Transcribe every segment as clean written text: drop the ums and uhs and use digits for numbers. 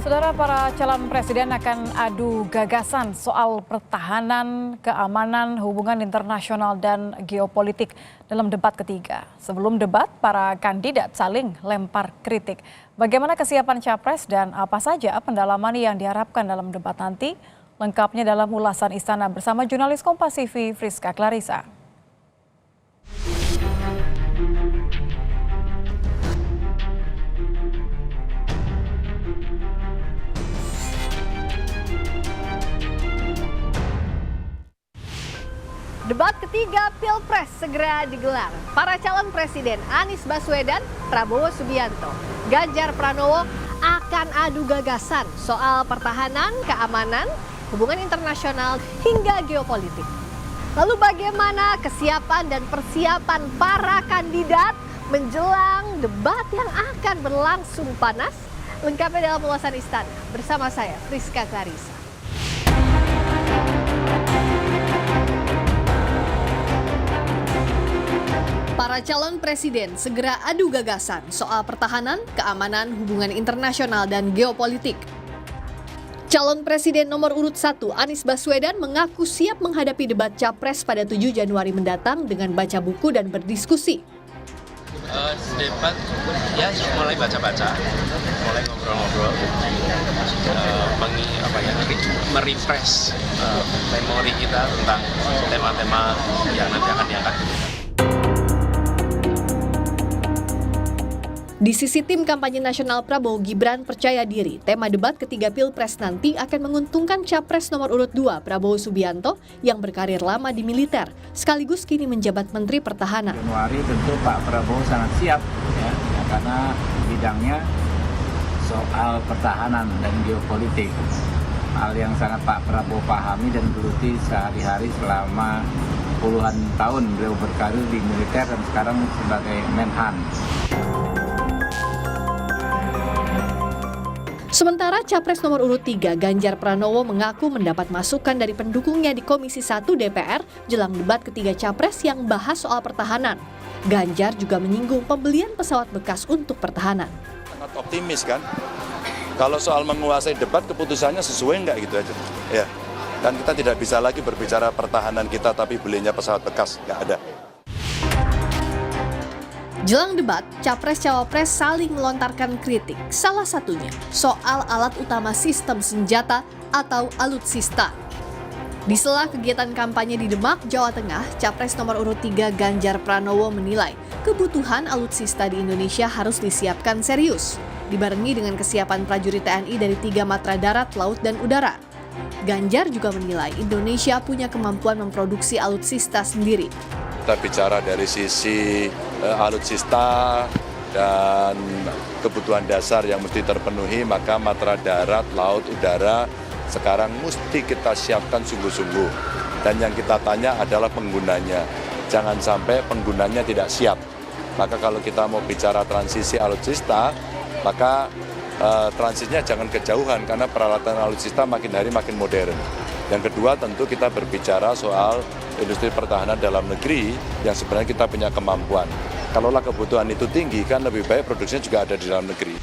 Saudara, para calon presiden akan adu gagasan soal pertahanan, keamanan, hubungan internasional, dan geopolitik dalam debat ketiga. Sebelum debat, para kandidat saling lempar kritik. Bagaimana kesiapan capres dan apa saja pendalaman yang diharapkan dalam debat nanti? Lengkapnya dalam ulasan Istana bersama jurnalis Kompas TV Friska Clarissa. Debat ketiga Pilpres segera digelar. Para calon presiden Anies Baswedan, Prabowo Subianto, Ganjar Pranowo akan adu gagasan soal pertahanan, keamanan, hubungan internasional, hingga geopolitik. Lalu bagaimana kesiapan dan persiapan para kandidat menjelang debat yang akan berlangsung panas? Lengkapnya dalam ulasan Istana bersama saya, Friska Clarissa. Para calon presiden segera adu gagasan soal pertahanan, keamanan, hubungan internasional, dan geopolitik. Calon presiden nomor urut 1 Anies Baswedan mengaku siap menghadapi debat capres pada 7 Januari mendatang dengan baca buku dan berdiskusi. Debat ya mulai baca-baca, mulai ngobrol-ngobrol, merefresh memori kita tentang tema-tema yang nanti akan diangkat. Di sisi tim kampanye nasional Prabowo Gibran percaya diri, tema debat ketiga Pilpres nanti akan menguntungkan capres nomor urut 2 Prabowo Subianto yang berkarir lama di militer, sekaligus kini menjabat Menteri Pertahanan. Januari tentu Pak Prabowo sangat siap ya, karena bidangnya soal pertahanan dan geopolitik. Hal yang sangat Pak Prabowo pahami dan geluti sehari-hari selama puluhan tahun beliau berkarir di militer dan sekarang sebagai Menhan. Sementara capres nomor urut 3 Ganjar Pranowo mengaku mendapat masukan dari pendukungnya di Komisi 1 DPR jelang debat ketiga capres yang bahas soal pertahanan. Ganjar juga menyinggung pembelian pesawat bekas untuk pertahanan. Sangat optimis kan, kalau soal menguasai debat keputusannya sesuai nggak gitu aja. Ya. Dan kita tidak bisa lagi berbicara pertahanan kita tapi belinya pesawat bekas, nggak ada. Jelang debat, capres-cawapres saling melontarkan kritik, salah satunya soal alat utama sistem senjata atau alutsista. Di sela kegiatan kampanye di Demak, Jawa Tengah, capres nomor urut 3 Ganjar Pranowo menilai kebutuhan alutsista di Indonesia harus disiapkan serius, dibarengi dengan kesiapan prajurit TNI dari 3 matra darat, laut, dan udara. Ganjar juga menilai Indonesia punya kemampuan memproduksi alutsista sendiri. Kita bicara dari sisi alutsista dan kebutuhan dasar yang mesti terpenuhi, maka matra darat, laut, udara sekarang mesti kita siapkan sungguh-sungguh. Dan yang kita tanya adalah penggunanya. Jangan sampai penggunanya tidak siap. Maka kalau kita mau bicara transisi alutsista, maka transisinya jangan kejauhan karena peralatan alutsista makin hari makin modern. Yang kedua tentu kita berbicara soal industri pertahanan dalam negeri yang sebenarnya kita punya kemampuan. Kalaulah kebutuhan itu tinggi kan lebih baik produksinya juga ada di dalam negeri.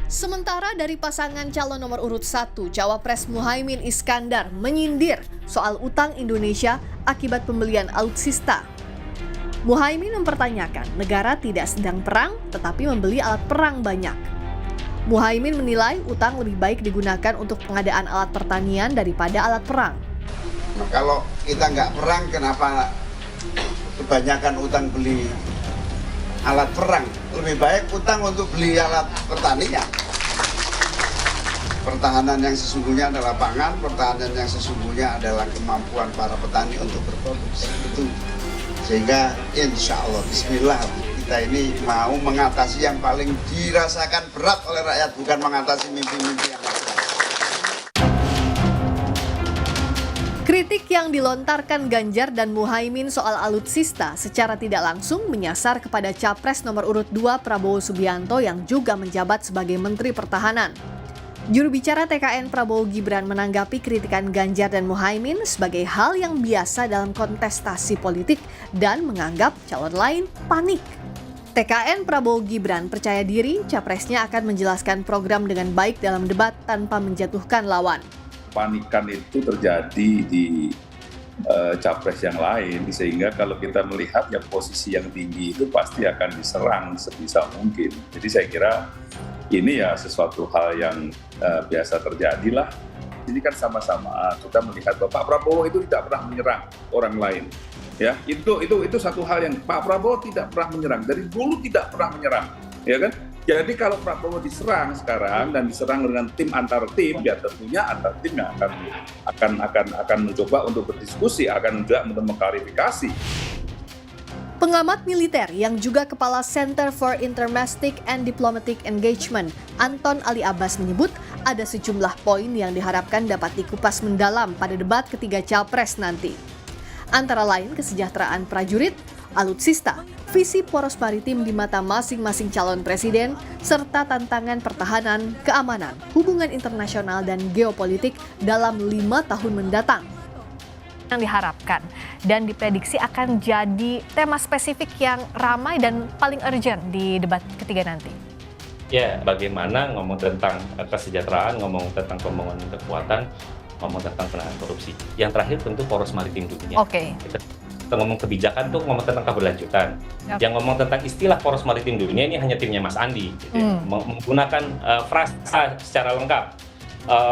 Sementara dari pasangan calon nomor urut 1, Cawapres Muhaimin Iskandar menyindir soal utang Indonesia akibat pembelian alutsista. Muhaimin mempertanyakan negara tidak sedang perang tetapi membeli alat perang banyak. Muhaimin menilai utang lebih baik digunakan untuk pengadaan alat pertanian daripada alat perang. Nah, kalau kita nggak perang, kenapa kebanyakan utang beli alat perang? Lebih baik utang untuk beli alat pertanian. Pertahanan yang sesungguhnya adalah pangan, pertahanan yang sesungguhnya adalah kemampuan para petani untuk berproduksi. Itu sehingga insya Allah, bismillah, kita ini mau mengatasi yang paling dirasakan berat oleh rakyat, bukan mengatasi mimpi-mimpi yang lain. Kritik yang dilontarkan Ganjar dan Muhaimin soal alutsista secara tidak langsung menyasar kepada capres nomor urut 2 Prabowo Subianto yang juga menjabat sebagai Menteri Pertahanan. Juru bicara TKN Prabowo Gibran menanggapi kritikan Ganjar dan Muhaimin sebagai hal yang biasa dalam kontestasi politik dan menganggap calon lain panik. TKN Prabowo Gibran percaya diri capresnya akan menjelaskan program dengan baik dalam debat tanpa menjatuhkan lawan. Panikan itu terjadi di capres yang lain, sehingga kalau kita melihat ya posisi yang tinggi itu pasti akan diserang sebisa mungkin. Jadi saya kira ini ya sesuatu hal yang biasa terjadi lah. Ini kan sama-sama kita melihat bahwa Pak Prabowo itu tidak pernah menyerang orang lain. Ya, itu satu hal yang Pak Prabowo tidak pernah menyerang, dari dulu tidak pernah menyerang, ya kan? Jadi kalau Pak Prabowo diserang sekarang dan diserang dengan tim antar tim, ya tentunya antar tim yang akan mencoba untuk berdiskusi, akan juga untuk mengklarifikasi. Pengamat militer yang juga Kepala Center for Intermestic and Diplomatic Engagement, Anton Ali Abbas menyebut ada sejumlah poin yang diharapkan dapat dikupas mendalam pada debat ketiga Capres nanti. Antara lain kesejahteraan prajurit, alutsista, visi poros maritim di mata masing-masing calon presiden, serta tantangan pertahanan, keamanan, hubungan internasional dan geopolitik dalam 5 tahun mendatang. Yang diharapkan dan diprediksi akan jadi tema spesifik yang ramai dan paling urgent di debat ketiga nanti. Ya, bagaimana ngomong tentang kesejahteraan, ngomong tentang pembangunan kekuatan, ngomong tentang penanganan korupsi. Yang terakhir tentu poros maritim dunia. Oke. Kita ngomong kebijakan tuh ngomong tentang keberlanjutan. Oke. Yang ngomong tentang istilah poros maritim dunia ini hanya timnya Mas Andi. Gitu ya. Menggunakan frasa secara lengkap.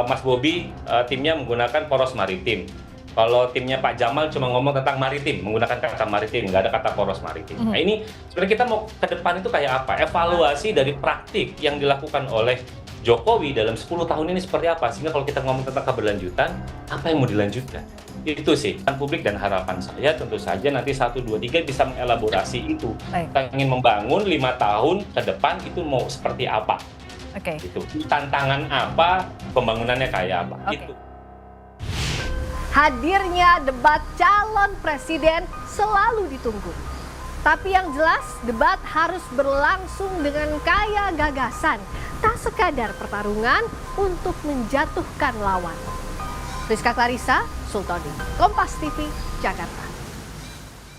Mas Bobi timnya menggunakan poros maritim. Kalau timnya Pak Jamal cuma ngomong tentang maritim, menggunakan kata maritim, nggak ada kata poros maritim. Nah ini sebenarnya kita mau ke depan itu kayak apa? Evaluasi dari praktik yang dilakukan oleh Jokowi dalam 10 tahun ini seperti apa? Sehingga kalau kita ngomong tentang keberlanjutan, apa yang mau dilanjutkan? Itu sih, publik dan harapan saya tentu saja nanti 1, 2, 3 bisa mengelaborasi itu. Kita ingin membangun 5 tahun ke depan itu mau seperti apa? Gitu. Tantangan apa, pembangunannya kayak apa? Gitu. Hadirnya debat calon presiden selalu ditunggu. Tapi yang jelas, debat harus berlangsung dengan kaya gagasan, tak sekadar pertarungan untuk menjatuhkan lawan. Rizka Clarissa, Sultoni, Kompas TV, Jakarta.